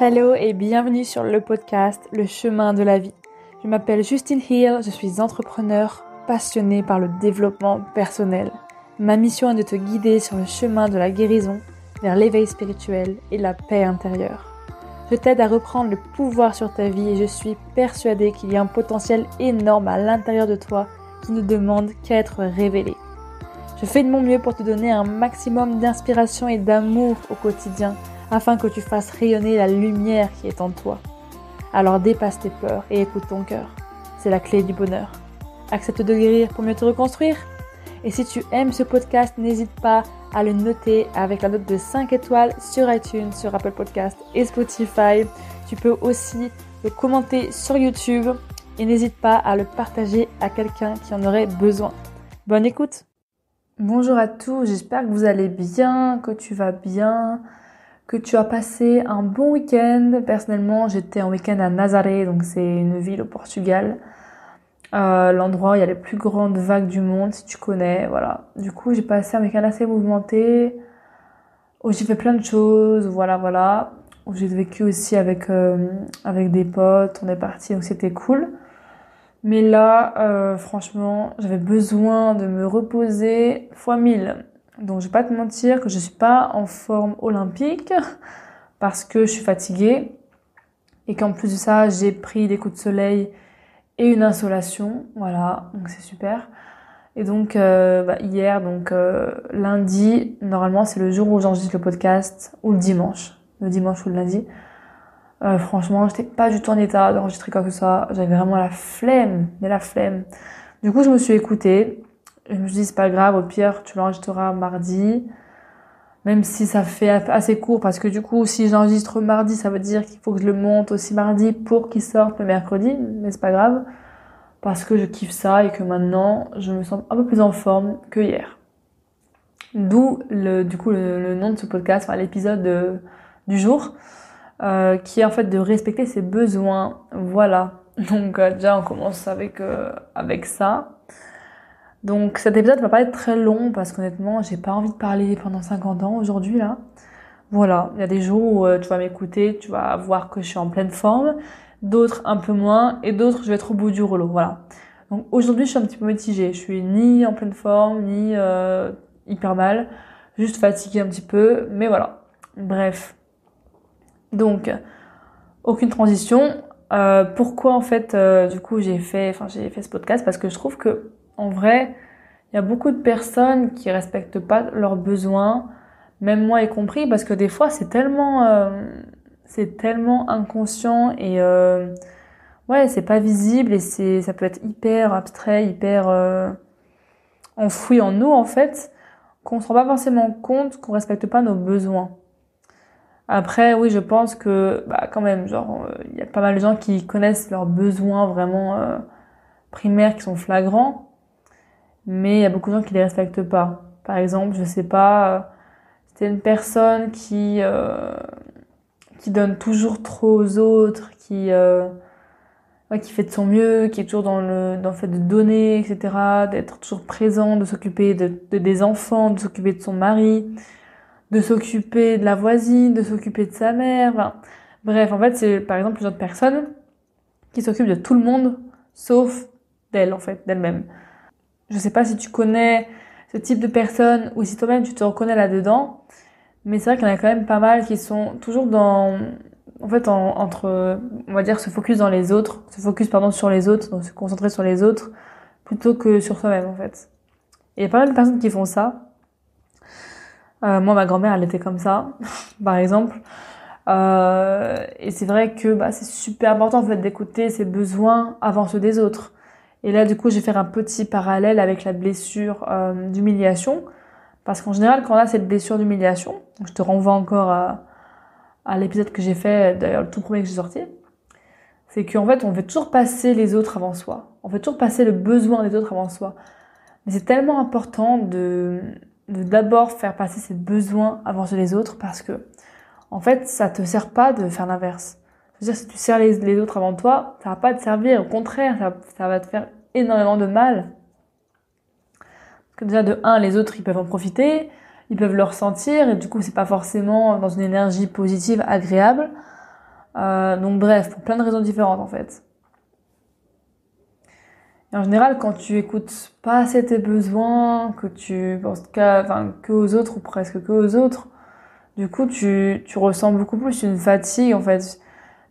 Hello et bienvenue sur le podcast Le chemin de la vie. Je m'appelle Justine Hill, je suis entrepreneur passionnée par le développement personnel. Ma mission est de te guider sur le chemin de la guérison vers l'éveil spirituel et la paix intérieure. Je t'aide à reprendre le pouvoir sur ta vie et je suis persuadée qu'il y a un potentiel énorme à l'intérieur de toi qui ne demande qu'à être révélé. Je fais de mon mieux pour te donner un maximum d'inspiration et d'amour au quotidien afin que tu fasses rayonner la lumière qui est en toi. Alors dépasse tes peurs et écoute ton cœur. C'est la clé du bonheur. Accepte de guérir pour mieux te reconstruire. Et si tu aimes ce podcast, n'hésite pas à le noter avec la note de 5 étoiles sur iTunes, sur Apple Podcast et Spotify. Tu peux aussi le commenter sur YouTube et n'hésite pas à le partager à quelqu'un qui en aurait besoin. Bonne écoute! Bonjour à tous, j'espère que vous allez bien, que tu vas bien, que tu as passé un bon week-end. Personnellement, j'étais en week-end à Nazaré, donc c'est une ville au Portugal. L'endroit où il y a les plus grandes vagues du monde, si tu connais, voilà. Du coup, j'ai passé un week-end assez mouvementé, où j'ai fait plein de choses, voilà. Où j'ai vécu aussi avec des potes, on est partis, donc c'était cool. Mais là, franchement, j'avais besoin de me reposer fois 1000. Donc, je vais pas te mentir que je suis pas en forme olympique parce que je suis fatiguée et qu'en plus de ça, j'ai pris des coups de soleil et une insolation. Voilà, donc c'est super. Et donc, hier, lundi, normalement, c'est le jour où j'enregistre le podcast ou le dimanche ou le lundi. Franchement, j'étais pas du tout en état d'enregistrer quoi que ce soit. J'avais vraiment la flemme. Du coup, je me suis écoutée. Je me suis dit, c'est pas grave, au pire, tu l'enregistreras mardi. Même si ça fait assez court, parce que du coup, si j'enregistre mardi, ça veut dire qu'il faut que je le monte aussi mardi pour qu'il sorte le mercredi. Mais c'est pas grave, parce que je kiffe ça et que maintenant, je me sens un peu plus en forme que hier. D'où, le nom de ce podcast, enfin, l'épisode du jour, qui est en fait de respecter ses besoins. Voilà. Donc, déjà, on commence avec ça. Donc cet épisode va pas être très long parce qu'honnêtement j'ai pas envie de parler pendant 50 ans aujourd'hui là. Voilà, il y a des jours où tu vas m'écouter, tu vas voir que je suis en pleine forme, d'autres un peu moins et d'autres je vais être au bout du rouleau, voilà. Donc aujourd'hui je suis un petit peu mitigée, je suis ni en pleine forme ni hyper mal, juste fatiguée un petit peu, mais voilà. Bref. Donc aucune transition. Pourquoi en fait du coup j'ai fait ce podcast parce que je trouve que en vrai, il y a beaucoup de personnes qui respectent pas leurs besoins, même moi y compris, parce que des fois c'est tellement inconscient et c'est pas visible et ça peut être hyper abstrait, hyper enfoui en nous en fait, qu'on se rend pas forcément compte qu'on respecte pas nos besoins. Après, oui, je pense que quand même, il y a pas mal de gens qui connaissent leurs besoins vraiment primaires qui sont flagrants. Mais il y a beaucoup de gens qui les respectent pas. Par exemple, je sais pas, c'était une personne qui donne toujours trop aux autres, qui fait de son mieux, qui est toujours dans le fait de donner, etc., d'être toujours présent, de s'occuper des enfants, de s'occuper de son mari, de s'occuper de la voisine, de s'occuper de sa mère. Enfin, bref, en fait, c'est par exemple plusieurs personnes qui s'occupent de tout le monde, sauf d'elle, en fait, d'elle-même. Je sais pas si tu connais ce type de personnes ou si toi-même tu te reconnais là-dedans, mais c'est vrai qu'il y en a quand même pas mal qui sont toujours entre, on va dire, se focus sur les autres, donc se concentrer sur les autres plutôt que sur soi-même en fait. Et il y a pas mal de personnes qui font ça. Moi, ma grand-mère, elle était comme ça, par exemple. Et c'est vrai que c'est super important en fait d'écouter ses besoins avant ceux des autres. Et là, du coup, je vais faire un petit parallèle avec la blessure d'humiliation. Parce qu'en général, quand on a cette blessure d'humiliation, je te renvoie encore à l'épisode que j'ai fait, d'ailleurs le tout premier que j'ai sorti, c'est qu'en fait, on veut toujours passer les autres avant soi. On veut toujours passer le besoin des autres avant soi. Mais c'est tellement important de d'abord faire passer ses besoins avant ceux des autres parce que, en fait, ça te sert pas de faire l'inverse. C'est-à-dire, si tu sers les autres avant toi, ça va pas te servir. Au contraire, ça va te faire énormément de mal. Parce que déjà, de un, les autres, ils peuvent en profiter, ils peuvent le ressentir, et du coup, c'est pas forcément dans une énergie positive, agréable. Donc bref, pour plein de raisons différentes en fait. Et en général, quand tu écoutes pas assez tes besoins, que tu penses que aux autres ou presque que aux autres, du coup, tu ressens beaucoup plus une fatigue en fait.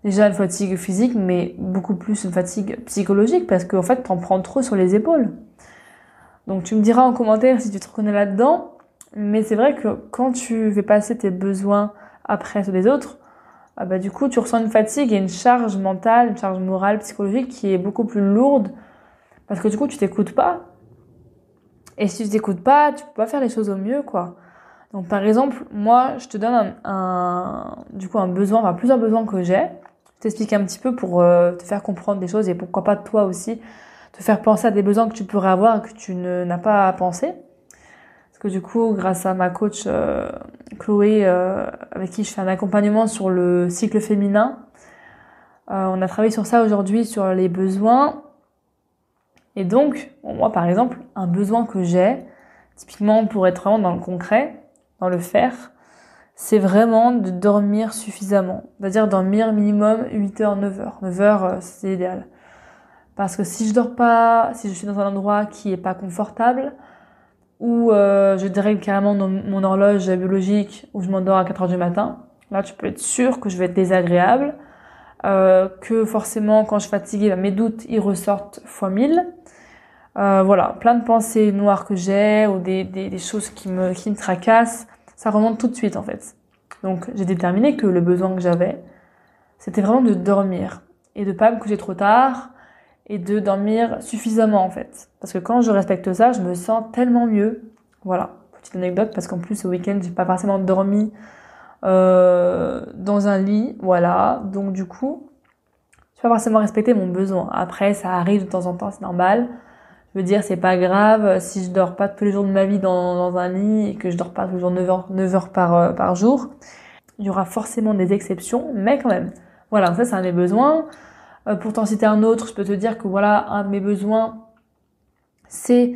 Déjà une fatigue physique, mais beaucoup plus une fatigue psychologique parce qu'en fait, t'en prends trop sur les épaules. Donc tu me diras en commentaire si tu te reconnais là-dedans. Mais c'est vrai que quand tu fais passer tes besoins après ceux des autres, du coup, tu ressens une fatigue et une charge mentale, une charge morale, psychologique qui est beaucoup plus lourde parce que du coup, tu t'écoutes pas. Et si tu t'écoutes pas, tu peux pas faire les choses au mieux, quoi. Donc, par exemple, moi, je te donne un besoin, enfin, plusieurs besoins que j'ai. Je t'explique un petit peu pour te faire comprendre des choses et pourquoi pas toi aussi te faire penser à des besoins que tu pourrais avoir et que tu n'as pas à penser. Parce que du coup, grâce à ma coach Chloé, avec qui je fais un accompagnement sur le cycle féminin, on a travaillé sur ça aujourd'hui, sur les besoins. Et donc, moi par exemple, un besoin que j'ai, typiquement pour être vraiment dans le concret, dans le faire, c'est vraiment de dormir suffisamment. C'est-à-dire dormir minimum 8 heures, 9 heures. 9 heures, c'est idéal. Parce que si je dors pas, si je suis dans un endroit qui est pas confortable, ou je dérègle carrément mon horloge biologique, où je m'endors à 4 heures du matin, là tu peux être sûr que je vais être désagréable, que forcément quand je suis fatiguée, mes doutes ils ressortent fois 1000. Voilà, plein de pensées noires que j'ai, ou des choses qui me tracassent, ça remonte tout de suite en fait. Donc j'ai déterminé que le besoin que j'avais, c'était vraiment de dormir et de pas me coucher trop tard et de dormir suffisamment en fait. Parce que quand je respecte ça, je me sens tellement mieux. Voilà, petite anecdote parce qu'en plus ce week-end j'ai pas forcément dormi dans un lit, voilà. Donc du coup, j'ai pas forcément respecté mon besoin. Après, ça arrive de temps en temps, c'est normal. Je veux dire, c'est pas grave si je dors pas tous les jours de ma vie dans un lit et que je dors pas tous les jours 9 heures par jour. Il y aura forcément des exceptions, mais quand même. Voilà, ça c'est un des besoins. Pour t'en citer un autre, je peux te dire que voilà, un de mes besoins, c'est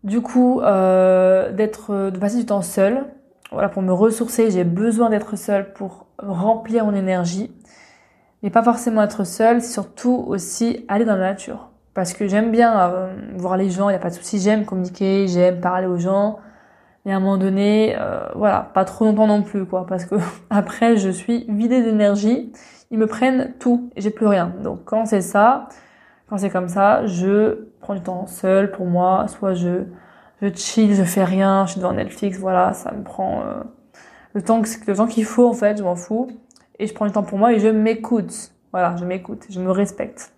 du coup de passer du temps seul. Voilà, pour me ressourcer, j'ai besoin d'être seule pour remplir mon énergie. Mais pas forcément être seule, c'est surtout aussi aller dans la nature. Parce que j'aime bien voir les gens, il n'y a pas de souci, j'aime communiquer, j'aime parler aux gens. Mais à un moment donné, voilà, pas trop longtemps non plus, quoi. Parce que après, je suis vidée d'énergie, ils me prennent tout et j'ai plus rien. Donc quand c'est ça, quand c'est comme ça, je prends du temps seul pour moi, soit je chill, je fais rien, je suis devant Netflix, voilà, ça me prend le temps qu'il faut en fait, je m'en fous. Et je prends du temps pour moi et je m'écoute. Voilà, je m'écoute, je me respecte.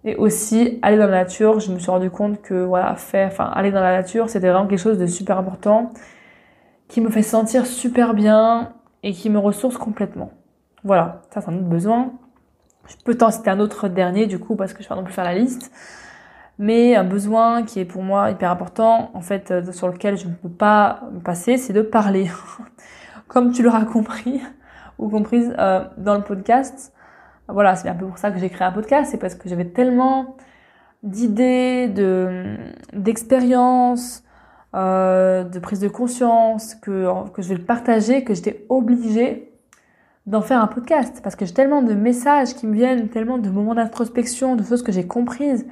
Et aussi, aller dans la nature, je me suis rendu compte que, voilà, aller dans la nature, c'était vraiment quelque chose de super important, qui me fait sentir super bien et qui me ressource complètement. Voilà, ça c'est un autre besoin. Je peux t'en citer un autre dernier, du coup, parce que je vais pas non plus faire la liste. Mais un besoin qui est pour moi hyper important, en fait, sur lequel je ne peux pas me passer, c'est de parler. Comme tu l'auras compris, ou comprise dans le podcast, voilà, c'est un peu pour ça que j'ai créé un podcast, c'est parce que j'avais tellement d'idées, d'expériences, de prise de conscience que je vais le partager, que j'étais obligée d'en faire un podcast. Parce que j'ai tellement de messages qui me viennent, tellement de moments d'introspection, de choses que j'ai comprises.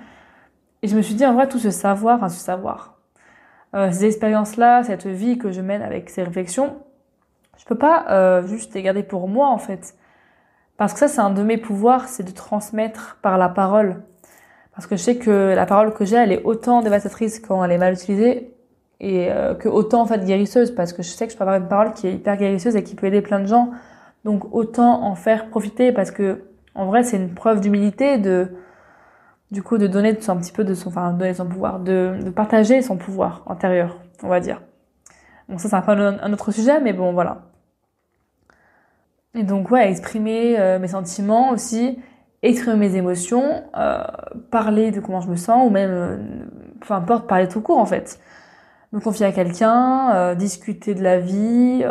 Et je me suis dit, en vrai, tout ces expériences-là, cette vie que je mène avec ces réflexions, je peux pas juste les garder pour moi, en fait. Parce que ça, c'est un de mes pouvoirs, c'est de transmettre par la parole. Parce que je sais que la parole que j'ai, elle est autant dévastatrice quand elle est mal utilisée et que autant en fait guérisseuse. Parce que je sais que je peux avoir une parole qui est hyper guérisseuse et qui peut aider plein de gens. Donc autant en faire profiter parce que en vrai, c'est une preuve d'humilité de donner un petit peu de donner son pouvoir, de partager son pouvoir intérieur, on va dire. Bon, ça, c'est un autre sujet, mais bon, voilà. Et donc, ouais, exprimer mes sentiments aussi, exprimer mes émotions, parler de comment je me sens, ou même, peu importe, parler tout court, en fait. Me confier à quelqu'un, discuter de la vie,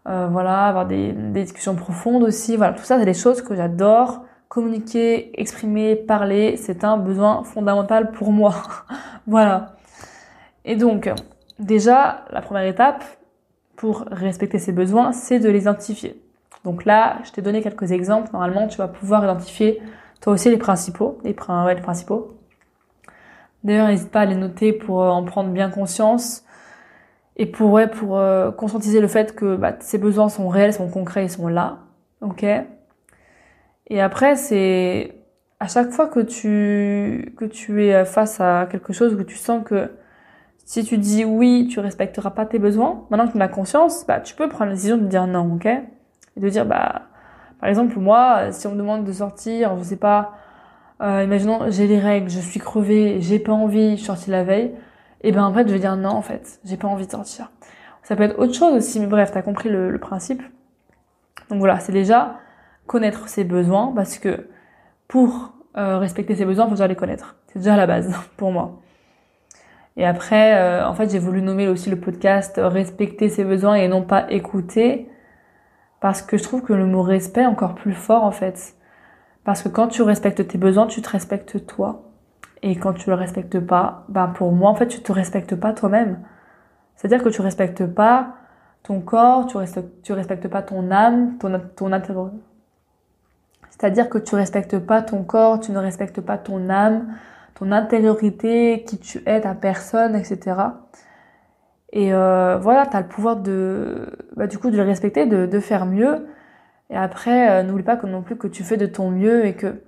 voilà, avoir des discussions profondes aussi. Voilà, tout ça, c'est des choses que j'adore. Communiquer, exprimer, parler, c'est un besoin fondamental pour moi. Voilà. Et donc, déjà, la première étape, pour respecter ses besoins, c'est de les identifier. Donc là, je t'ai donné quelques exemples. Normalement, tu vas pouvoir identifier toi aussi les principaux. Les principaux. D'ailleurs, n'hésite pas à les noter pour en prendre bien conscience et pour conscientiser le fait que ces besoins sont réels, sont concrets, ils sont là. Ok. Et après, c'est à chaque fois que tu es face à quelque chose, que tu sens que si tu dis oui, tu respecteras pas tes besoins, maintenant que tu en as conscience, tu peux prendre la décision de dire non, ok? Et de dire, par exemple, moi, si on me demande de sortir, je sais pas, imaginons, j'ai les règles, je suis crevée, j'ai pas envie, je suis sortie la veille, et en fait, je vais dire non, en fait, j'ai pas envie de sortir. Ça peut être autre chose aussi, mais bref, t'as compris le principe. Donc voilà, c'est déjà connaître ses besoins, parce que pour respecter ses besoins, il faut déjà les connaître. C'est déjà la base, pour moi. Et après, en fait, j'ai voulu nommer aussi le podcast respecter ses besoins et non pas écouter, parce que je trouve que le mot respect est encore plus fort, en fait. Parce que quand tu respectes tes besoins, tu te respectes toi. Et quand tu le respectes pas, pour moi, en fait, tu te respectes pas toi-même. C'est-à-dire que tu respectes pas ton corps, tu respectes pas ton âme, ton intérieur. C'est-à-dire que tu respectes pas ton corps, tu ne respectes pas ton âme, ton intériorité, qui tu es, ta personne, etc. Et voilà, t'as le pouvoir de le respecter, de faire mieux. Et après, n'oublie pas non plus que tu fais de ton mieux et que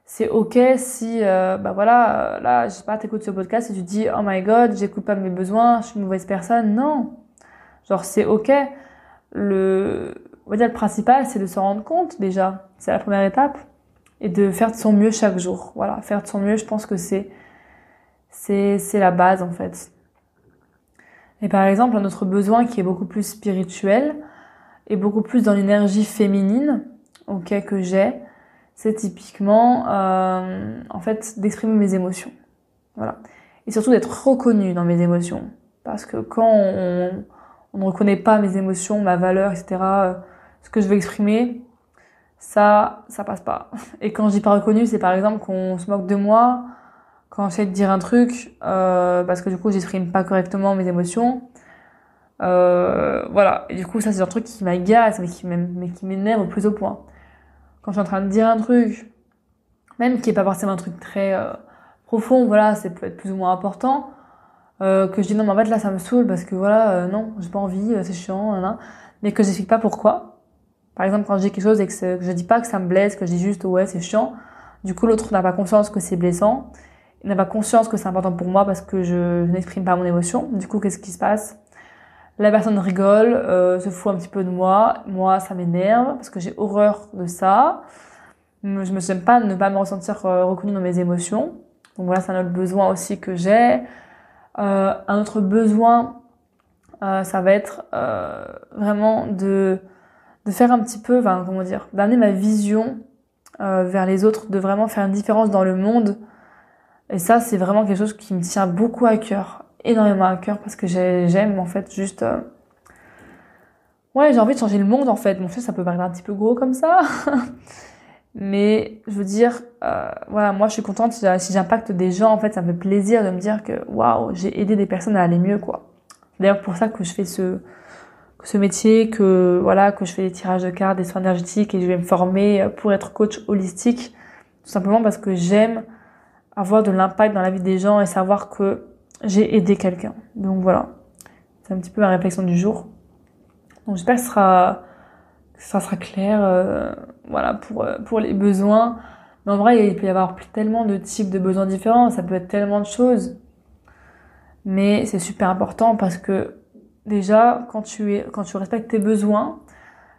c'est ok si, là, je sais pas, t'écoutes ce podcast et tu te dis, oh my god, j'écoute pas mes besoins, je suis une mauvaise personne. Non. Genre, c'est ok. On va dire le principal, c'est de s'en rendre compte, déjà. C'est la première étape. Et de faire de son mieux chaque jour. Voilà. Faire de son mieux, je pense que c'est la base, en fait. Et par exemple, un autre besoin qui est beaucoup plus spirituel et beaucoup plus dans l'énergie féminine, que j'ai, c'est typiquement, en fait, d'exprimer mes émotions. Voilà. Et surtout d'être reconnue dans mes émotions. Parce que quand on ne reconnaît pas mes émotions, ma valeur, etc., ce que je veux exprimer, ça passe pas. Et quand je dis pas reconnue, c'est par exemple qu'on se moque de moi, quand j'essaie de dire un truc, parce que du coup, j'exprime pas correctement mes émotions. Voilà. Et du coup, ça, c'est un truc qui m'agace, mais qui m'énerve au plus haut point. Quand je suis en train de dire un truc, même qui est pas forcément un truc très profond, voilà, ça peut être plus ou moins important, que je dis non, mais en fait, là, ça me saoule parce que voilà, non, j'ai pas envie, c'est chiant, nan, mais que j'explique pas pourquoi. Par exemple, quand je dis quelque chose et que je dis pas que ça me blesse, que je dis juste ouais, c'est chiant, du coup, l'autre n'a pas conscience que c'est blessant, il n'a pas conscience que c'est important pour moi parce que je n'exprime pas mon émotion. Du coup, qu'est-ce qui se passe? La personne rigole, se fout un petit peu de moi. Moi, ça m'énerve parce que j'ai horreur de ça. Je me sens pas de ne pas me ressentir reconnue dans mes émotions. Donc voilà, c'est un autre besoin aussi que j'ai. Un autre besoin, ça va être vraiment de faire un petit peu, d'amener ma vision vers les autres, de vraiment faire une différence dans le monde. Et ça, c'est vraiment quelque chose qui me tient beaucoup à cœur, énormément à cœur, parce que j'aime en fait juste... Ouais, j'ai envie de changer le monde en fait. Bon, ça peut paraître un petit peu gros comme ça. Mais je veux dire, voilà, moi je suis contente si j'impacte des gens, en fait, ça me fait plaisir de me dire que waouh, j'ai aidé des personnes à aller mieux, quoi. C'est d'ailleurs pour ça que je fais ce métier, que je fais des tirages de cartes, des soins énergétiques et je vais me former pour être coach holistique, tout simplement parce que j'aime avoir de l'impact dans la vie des gens et savoir que j'ai aidé quelqu'un. Donc voilà, c'est un petit peu ma réflexion du jour. Donc j'espère que ça sera clair, pour les besoins. Mais en vrai, il peut y avoir tellement de types de besoins différents, ça peut être tellement de choses. Mais c'est super important parce que déjà, quand tu respectes tes besoins,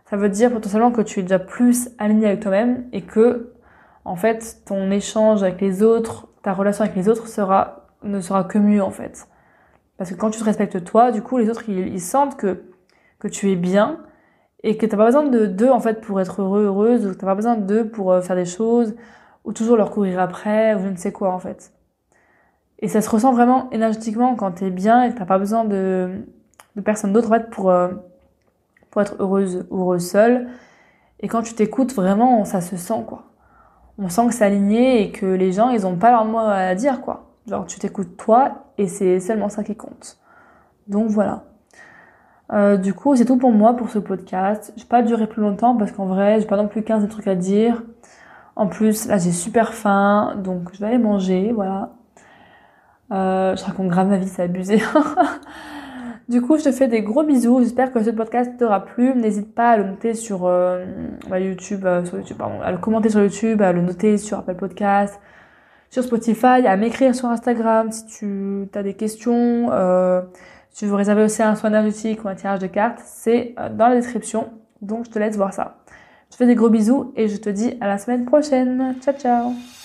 ça veut dire potentiellement que tu es déjà plus aligné avec toi-même et que, en fait, ton échange avec les autres, ta relation avec les autres ne sera que mieux, en fait. Parce que quand tu te respectes toi, du coup, les autres, ils sentent que tu es bien et que t'as pas besoin d'eux, en fait, pour être heureux, heureuse, ou t'as pas besoin d'eux pour faire des choses, ou toujours leur courir après, ou je ne sais quoi, en fait. Et ça se ressent vraiment énergétiquement quand t'es bien et que t'as pas besoin de personne d'autre, en fait, pour être heureuse ou heureux seule. Et quand tu t'écoutes, vraiment, ça se sent, quoi. On sent que c'est aligné et que les gens, ils ont pas leur mot à dire, quoi. Genre, tu t'écoutes toi et c'est seulement ça qui compte. Donc voilà. Du coup, c'est tout pour moi pour ce podcast. Je vais pas durer plus longtemps parce qu'en vrai, j'ai pas non plus 15 trucs à dire. En plus, là, j'ai super faim, donc je vais aller manger, voilà. Je raconte grave ma vie, c'est abusé. Du coup, je te fais des gros bisous. J'espère que ce podcast t'aura plu. N'hésite pas à le noter sur YouTube, pardon, à le commenter sur YouTube, à le noter sur Apple Podcast, sur Spotify, à m'écrire sur Instagram si tu as des questions. Si tu veux réserver aussi un soin énergétique ou un tirage de cartes, c'est dans la description. Donc, je te laisse voir ça. Je te fais des gros bisous et je te dis à la semaine prochaine. Ciao, ciao!